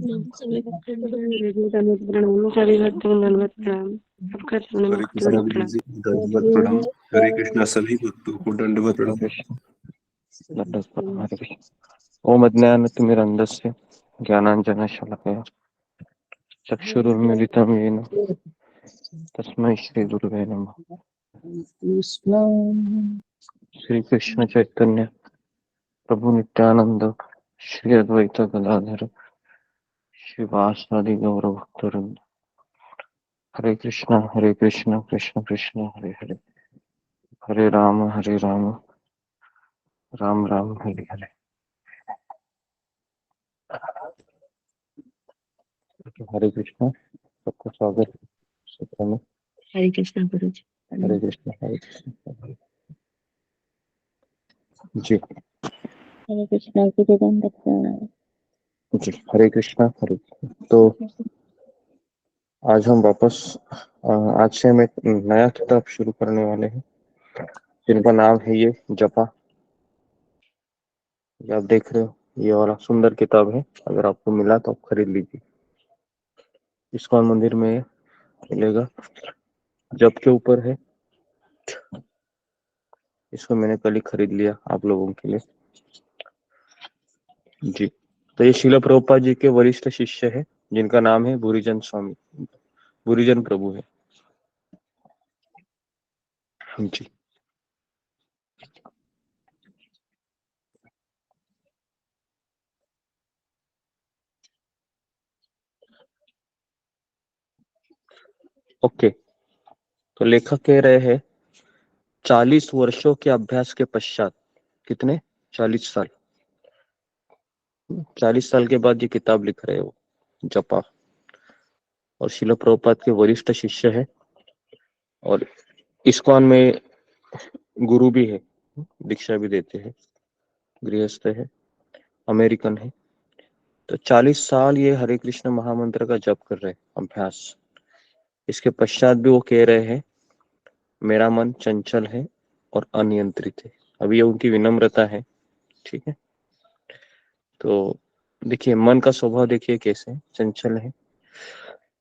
सभी भक्तों को दंडवत प्रणाम, सभी भक्तों को दंडवत प्रणाम, सबका चरणों में हरे कृष्णा दंडवत प्रणाम। जी, दंडवत प्रणाम। हरे कृष्णा सभी भक्तों को दंडवत प्रणाम। दंडवत प्रणाम। हरे कृष्ण। ओम अज्ञानतिमिरन्धस्य ज्ञानाञ्जनशलाकया चक्षुरुन्मीलितं येन तस्मै श्रीगुरुवे नमः। श्री कृष्ण चैतन्य प्रभु नित्यानंद श्री अद्वैत गदाधर श्रीवासादि गौर भक्तवृंद। हरे कृष्ण कृष्ण कृष्ण हरे हरे, हरे राम राम राम हरे हरे। हरे कृष्ण, सबका स्वागत है सत्र में। हरे कृष्ण गुरु जी। हरे कृष्ण जी हरे कृष्ण की दंडवत प्रणाम। जी। हरे कृष्णा हरे। तो आज हम वापस आज से हम एक नया किताब शुरू करने वाले हैं जिनका नाम है ये जपा। ये आप देख रहे हो, ये वाला सुंदर किताब है। अगर आपको मिला तो आप खरीद लीजिए। इस्कॉन मंदिर में मिलेगा, जप के ऊपर है। इसको मैंने कल ही खरीद लिया आप लोगों के लिए जी। तो ये शिला प्रभुपाद जी के वरिष्ठ शिष्य है जिनका नाम है भूरिजन स्वामी, भूरिजन प्रभु है जी। ओके, तो लेखक कह रहे हैं 40 वर्षों के अभ्यास के पश्चात, कितने 40 साल, 40 साल के बाद ये किताब लिख रहे हो जपा। और शिला प्रभुपाद के वरिष्ठ शिष्य है और इस्कॉन में गुरु भी है, दीक्षा भी देते हैं, गृहस्थ है, अमेरिकन है। तो 40 साल ये हरे कृष्ण महामंत्र का जप कर रहे हैं, अभ्यास। इसके पश्चात भी वो कह रहे हैं मेरा मन चंचल है और अनियंत्रित है। अभी ये उनकी विनम्रता है, ठीक है। तो देखिए मन का स्वभाव देखिए कैसे चंचल है।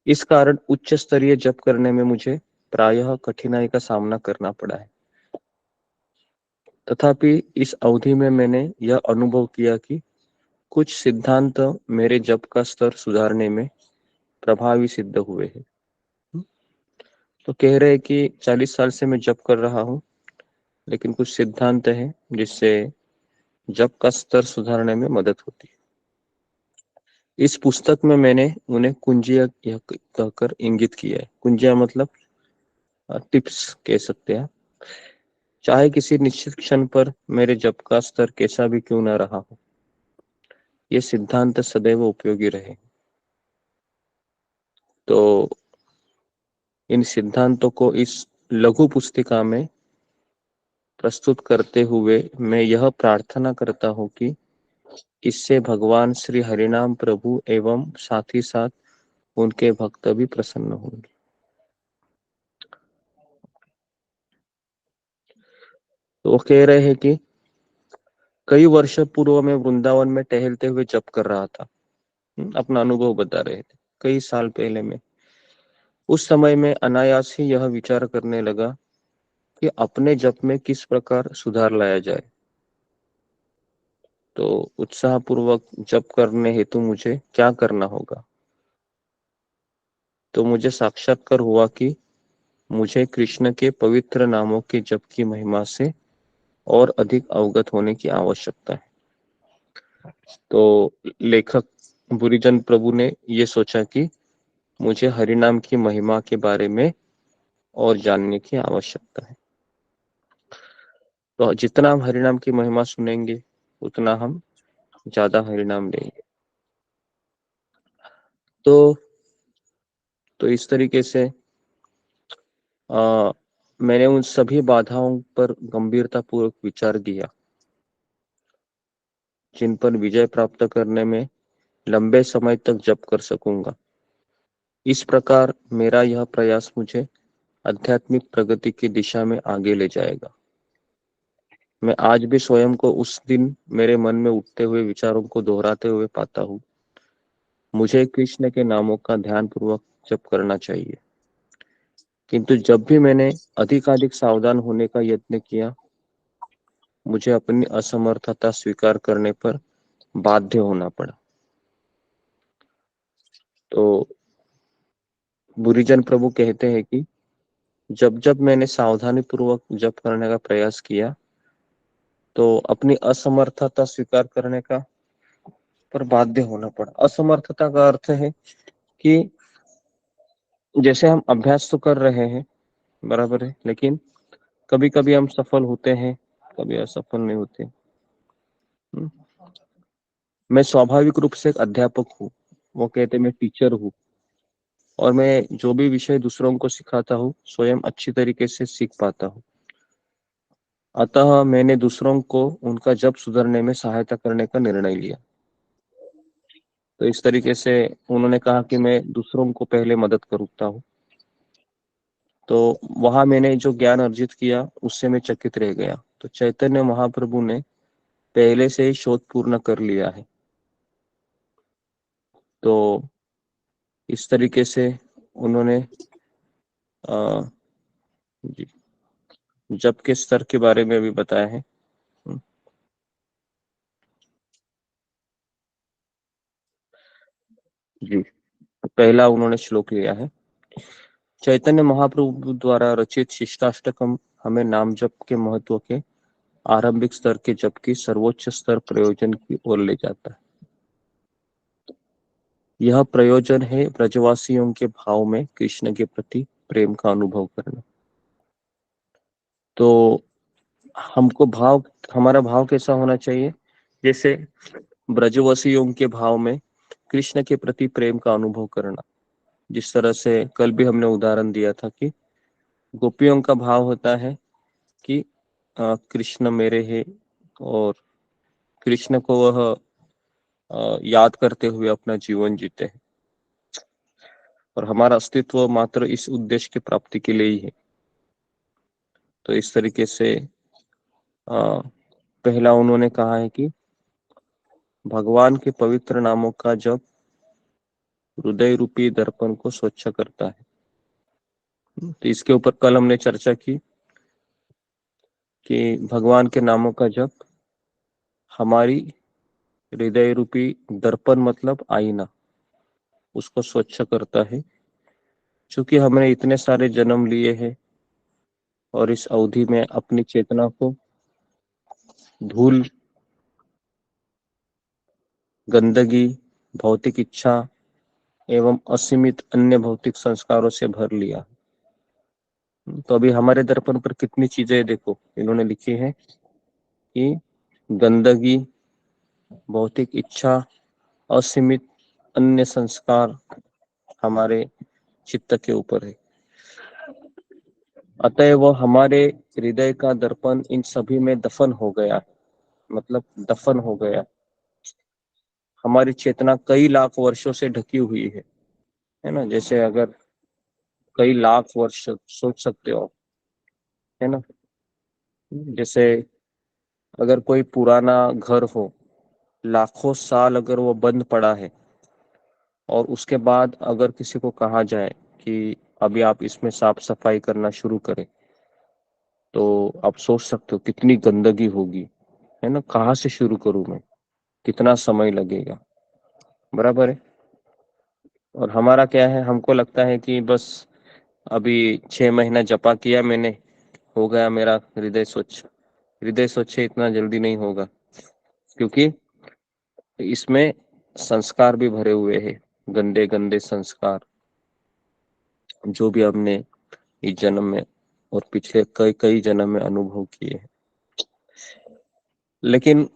इस कारण उच्च स्तरीय जप करने में मुझे प्रायः कठिनाई का सामना करना पड़ा है। तथापि इस अवधि में मैंने यह अनुभव किया कि कुछ सिद्धांत मेरे जप का स्तर सुधारने में प्रभावी सिद्ध हुए हैं। तो कह रहे हैं कि 40 साल से मैं जप कर रहा हूँ, लेकिन कुछ सिद्धांत हैं जिससे जप का स्तर सुधारने में मदद होती है। इस पुस्तक में मैंने उन्हें कुंजिया कहकर इंगित किया है। कुंजिया मतलब टिप्स कह सकते हैं। चाहे किसी निश्चित क्षण पर मेरे जप का स्तर कैसा भी क्यों न रहा हो, ये सिद्धांत सदैव उपयोगी रहे। तो इन सिद्धांतों को इस लघु पुस्तिका में प्रस्तुत करते हुए मैं यह प्रार्थना करता हूँ कि इससे भगवान श्री हरिनाम प्रभु एवं साथ ही साथ उनके भक्त भी प्रसन्न होंगे। तो वो कह रहे हैं कि कई वर्ष पूर्व में वृंदावन में टहलते हुए जप कर रहा था। अपना अनुभव बता रहे थे कई साल पहले में। उस समय में अनायास ही यह विचार करने लगा कि अपने जप में किस प्रकार सुधार लाया जाए। तो उत्साह पूर्वक जप करने हेतु मुझे क्या करना होगा। तो मुझे साक्षात्कार हुआ कि मुझे कृष्ण के पवित्र नामों के जप की महिमा से और अधिक अवगत होने की आवश्यकता है। तो लेखक बुरिजन प्रभु ने ये सोचा कि मुझे हरिनाम की महिमा के बारे में और जानने की आवश्यकता है। तो जितना हम हरिनाम की महिमा सुनेंगे उतना हम ज्यादा हरिनाम लेंगे। तो इस तरीके से मैंने उन सभी बाधाओं पर गंभीरता पूर्वक विचार किया जिन पर विजय प्राप्त करने में लंबे समय तक जप कर सकूंगा। इस प्रकार मेरा यह प्रयास मुझे आध्यात्मिक प्रगति की दिशा में आगे ले जाएगा। मैं आज भी स्वयं को उस दिन मेरे मन में उठते हुए विचारों को दोहराते हुए पाता हूँ मुझे कृष्ण के नामों का ध्यान पूर्वक जप करना चाहिए, किंतु जब भी मैंने अधिकाधिक सावधान होने का यत्न किया, मुझे अपनी असमर्थता स्वीकार करने पर बाध्य होना पड़ा। तो बुरीजन प्रभु कहते हैं कि जब जब मैंने सावधानी पूर्वक जप करने का प्रयास किया, तो अपनी असमर्थता स्वीकार करने का पर बाध्य होना पड़ा। असमर्थता का अर्थ है कि जैसे हम अभ्यास तो कर रहे हैं, बराबर है, लेकिन कभी कभी हम सफल होते हैं, कभी असफल नहीं होते। मैं स्वाभाविक रूप से एक अध्यापक हूँ, वो कहते मैं टीचर हूँ, और मैं जो भी विषय दूसरों को सिखाता हूँ स्वयं अच्छी तरीके से सीख पाता हूँ। अतः मैंने दूसरों को उनका जप सुधरने में सहायता करने का निर्णय लिया। तो इस तरीके से उन्होंने कहा कि मैं दूसरों को पहले मदद करता हूँ। तो वहां मैंने जो ज्ञान अर्जित किया उससे मैं चकित रह गया। तो चैतन्य महाप्रभु ने पहले से ही शोध पूर्ण कर लिया है। तो इस तरीके से उन्होंने जी, जप के स्तर के बारे में भी बताया है। जी, पहला उन्होंने श्लोक लिया है, चैतन्य महाप्रभु द्वारा रचित शिष्टाष्टकम हमें नाम जप के महत्व के आरंभिक स्तर के जप की सर्वोच्च स्तर प्रयोजन की ओर ले जाता है। यह प्रयोजन है ब्रजवासियों के भाव में कृष्ण के प्रति प्रेम का अनुभव करना। तो हमको भाव, हमारा भाव कैसा होना चाहिए? जैसे ब्रजवासियों के भाव में कृष्ण के प्रति प्रेम का अनुभव करना। जिस तरह से कल भी हमने उदाहरण दिया था कि गोपियों का भाव होता है कि कृष्ण मेरे हैं, और कृष्ण को वह याद करते हुए अपना जीवन जीते हैं, और हमारा अस्तित्व मात्र इस उद्देश्य की प्राप्ति के लिए ही है। तो इस तरीके से पहला उन्होंने कहा है कि भगवान के पवित्र नामों का जप हृदय रूपी दर्पण को स्वच्छ करता है। तो इसके ऊपर कल हमने चर्चा की कि भगवान के नामों का जप हमारी हृदय रूपी दर्पण मतलब आईना, उसको स्वच्छ करता है। क्योंकि हमने इतने सारे जन्म लिए हैं और इस अवधि में अपनी चेतना को धूल, गंदगी, भौतिक इच्छा एवं असीमित अन्य भौतिक संस्कारों से भर लिया। तो अभी हमारे दर्पण पर कितनी चीजें देखो, इन्होंने लिखी है कि गंदगी, भौतिक इच्छा, असीमित अन्य संस्कार हमारे चित्त के ऊपर है। अतएव हमारे हृदय का दर्पण इन सभी में दफन हो गया, मतलब दफन हो गया। हमारी चेतना कई लाख वर्षों से ढकी हुई है ना। जैसे अगर कई लाख वर्ष सोच सकते हो, है ना। जैसे अगर कोई पुराना घर हो, लाखों साल अगर वो बंद पड़ा है, और उसके बाद अगर किसी को कहा जाए कि अभी आप इसमें साफ सफाई करना शुरू करें, तो आप सोच सकते हो कितनी गंदगी होगी, है ना। कहाँ से शुरू करूं मैं, कितना समय लगेगा, बराबर है। और हमारा क्या है, हमको लगता है कि बस अभी 6 महीना जपा किया मैंने, हो गया मेरा हृदय स्वच्छ। हृदय स्वच्छ इतना जल्दी नहीं होगा, क्योंकि इसमें संस्कार भी भरे हुए हैं, गंदे गंदे संस्कार, जो भी हमने इस जन्म में और पिछले कई कई जन्म में अनुभव किए हैं। लेकिन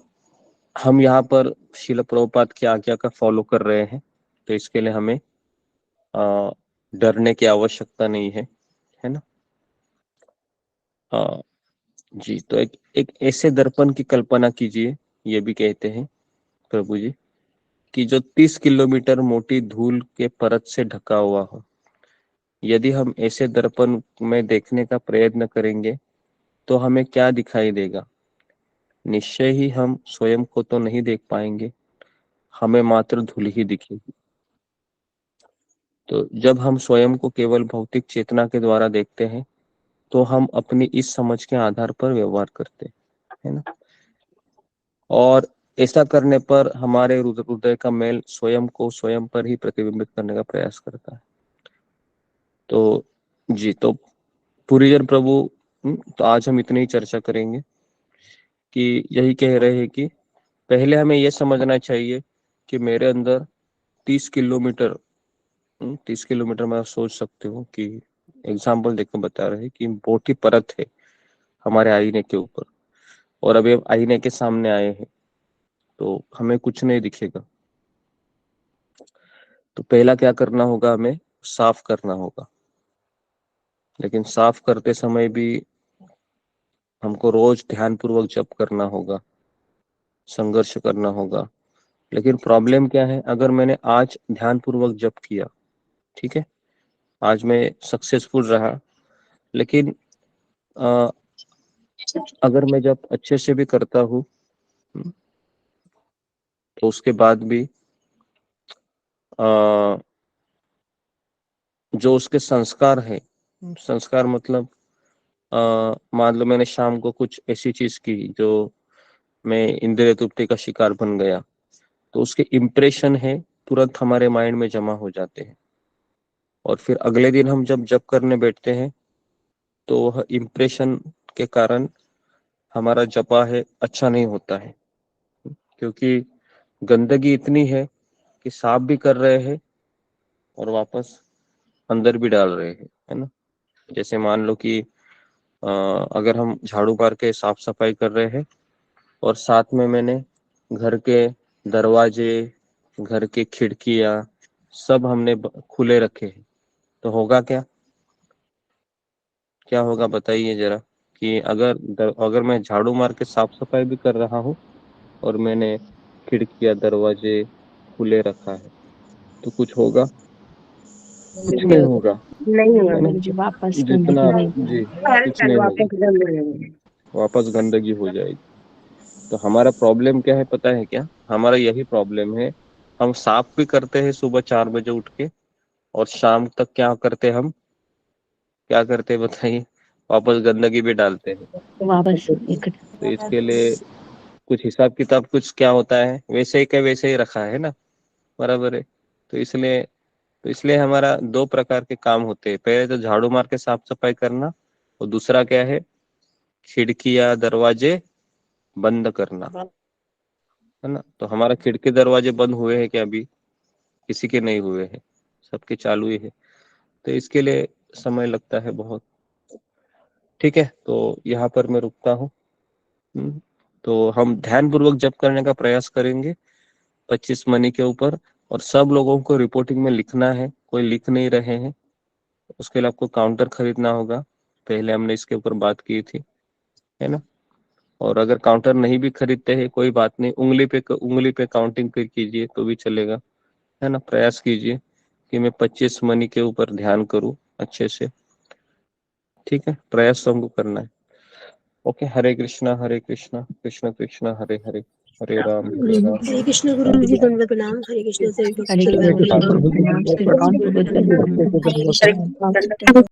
हम यहाँ पर शिल प्रभुपाद की आज्ञा का फॉलो कर रहे हैं, तो इसके लिए हमें डरने की आवश्यकता नहीं है ना। जी, तो एक ऐसे दर्पण की कल्पना कीजिए, ये भी कहते हैं प्रभु जी, कि जो 30 किलोमीटर मोटी धूल के परत से ढका हुआ हो। यदि हम ऐसे दर्पण में देखने का प्रयत्न करेंगे तो हमें क्या दिखाई देगा? निश्चय ही हम स्वयं को तो नहीं देख पाएंगे, हमें मात्र धूल ही दिखेगी। तो जब हम स्वयं को केवल भौतिक चेतना के द्वारा देखते हैं तो हम अपनी इस समझ के आधार पर व्यवहार करते हैं, है ना। और ऐसा करने पर हमारे हृदय का मैल स्वयं को स्वयं पर ही प्रतिबिंबित करने का प्रयास करता है। तो जी, तो पुरीजन प्रभु, तो आज हम इतनी ही चर्चा करेंगे कि यही कह रहे हैं कि पहले हमें यह समझना चाहिए कि मेरे अंदर 30 किलोमीटर 30 किलोमीटर मैं सोच सकते हो कि एग्जाम्पल देकर बता रहे हैं कि मोटी परत है हमारे आईने के ऊपर, और अभी हम आईने के सामने आए हैं तो हमें कुछ नहीं दिखेगा। तो पहला क्या करना होगा, हमें साफ करना होगा। लेकिन साफ करते समय भी हमको रोज ध्यानपूर्वक जप करना होगा, संघर्ष करना होगा। लेकिन प्रॉब्लम क्या है, अगर मैंने आज ध्यानपूर्वक जप किया, ठीक है, आज मैं सक्सेसफुल रहा, लेकिन अगर मैं जब अच्छे से भी करता हूँ तो उसके बाद भी जो उसके संस्कार है, संस्कार मतलब मान लो मैंने शाम को कुछ ऐसी चीज की जो मैं इंद्रिय तृप्ति का शिकार बन गया, तो उसके इम्प्रेशन है तुरंत हमारे माइंड में जमा हो जाते हैं। और फिर अगले दिन हम जब जप करने बैठते हैं तो वह इम्प्रेशन के कारण हमारा जपा है अच्छा नहीं होता है, क्योंकि गंदगी इतनी है कि साफ भी कर रहे हैं और वापस अंदर भी डाल रहे हैं, है ना। जैसे मान लो कि अगर हम झाड़ू मार के साफ सफाई कर रहे हैं और साथ में मैंने घर के दरवाजे, घर के खिड़कियां सब हमने खुले रखे हैं, तो होगा क्या, क्या होगा बताइए जरा। कि अगर मैं झाड़ू मार के साफ सफाई भी कर रहा हूँ और मैंने खिड़कियां दरवाजे खुले रखा है तो कुछ होगा, कुछ नहीं होगा, नहीं होगा है ना। गुरुजी, वापस जितना गंदगी जी, कुछ नहीं होगा, वापस गंदगी हो जाएगी। तो हमारा प्रॉब्लम क्या है पता है क्या, हमारा यही प्रॉब्लम है। हम साफ भी करते हैं सुबह 4 बजे उठ के, और शाम तक क्या करते हैं हम, क्या करते हैं बताइए, वापस गंदगी भी डालते हैं। वापस तो इसके लिए कुछ हिसाब किताब कुछ क्या होता है, वैसे ही का वैसे ही रखा है ना, बराबर है। तो इसलिए हमारा 2 प्रकार के काम होते हैं। पहले तो झाड़ू मार के साफ सफाई करना, और दूसरा क्या है, खिड़कियां दरवाजे बंद करना, है ना। तो हमारा खिड़की दरवाजे बंद हुए हैं क्या अभी, किसी के नहीं हुए हैं, सबके चालू ही है। तो इसके लिए समय लगता है बहुत। ठीक है, तो यहाँ पर मैं रुकता हूँ। तो हम ध्यान पूर्वक जप करने का प्रयास करेंगे 25 मनी के ऊपर, और सब लोगों को रिपोर्टिंग में लिखना है, कोई लिख नहीं रहे हैं। उसके लिए आपको काउंटर खरीदना होगा, पहले हमने इसके ऊपर बात की थी, है ना। और अगर काउंटर नहीं भी खरीदते हैं कोई बात नहीं, उंगली पे काउंटिंग कीजिए तो भी चलेगा, है ना। प्रयास कीजिए कि मैं 25 मनी के ऊपर ध्यान करूं अच्छे से, ठीक है, प्रयास तो हमको करना है। ओके, हरे कृष्णा कृष्ण कृष्ण हरे हरे, हरे राम हरे राम। हरे कृष्ण गुरु जी, दंडवत प्रणाम। हरे कृष्ण से हरे कृष्ण गुरुजी, प्रणाम, श्री अकाउंट हरे कृष्ण